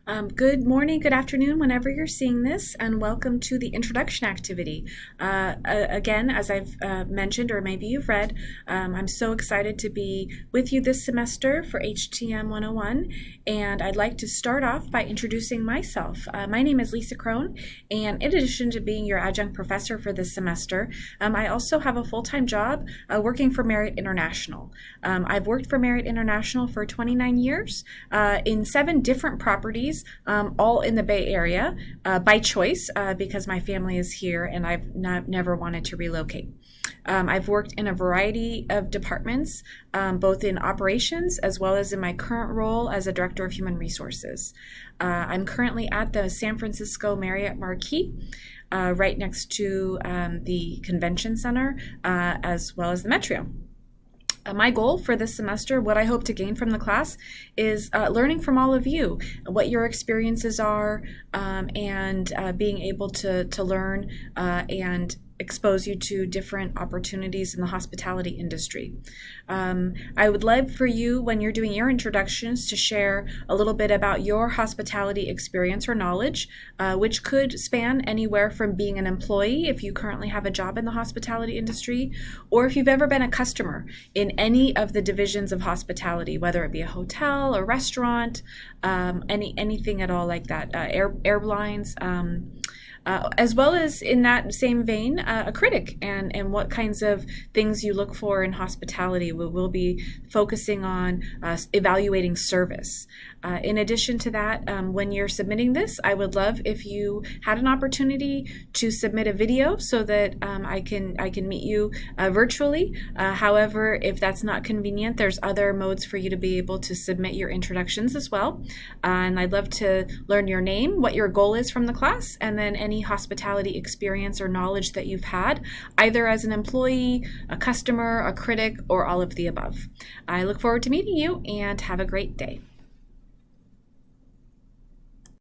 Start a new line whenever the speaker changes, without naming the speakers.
Good morning, good afternoon, whenever you're seeing this, and welcome to the introduction activity. Again, as I've mentioned, or maybe you've read, I'm so excited to be with you this semester for HTM 101, and I'd like to start off by introducing myself. My name is Lisa Crone, and in addition to being your adjunct professor for this semester, I also have a full-time job working for Marriott International. I've worked for Marriott International for 29 years in 7 different properties, all in the Bay Area by choice because my family is here and I've never wanted to relocate. I've worked in a variety of departments, both in operations as well as in my current role as a director of human resources. I'm currently at the San Francisco Marriott Marquis, right next to the convention center, as well as the Metro. My goal for this semester, what I hope to gain from the class, is learning from all of you, what your experiences are, and being able to learn and expose you to different opportunities in the hospitality industry. I would love for you, when you're doing your introductions, to share a little bit about your hospitality experience or knowledge, which could span anywhere from being an employee, if you currently have a job in the hospitality industry, or if you've ever been a customer in any of the divisions of hospitality, whether it be a hotel, a restaurant, anything at all like that, airlines, as well as in that same vein, a critic and what kinds of things you look for in hospitality. We'll be focusing on evaluating service. In addition to that, when you're submitting this, I would love if you had an opportunity to submit a video so that I can meet you virtually. However, if that's not convenient, there's other modes for you to be able to submit your introductions as well. And I'd love to learn your name, what your goal is from the class, and then any hospitality experience or knowledge that you've had, either as an employee, a customer, a critic, or all of the above. I look forward to meeting you, and have a great day.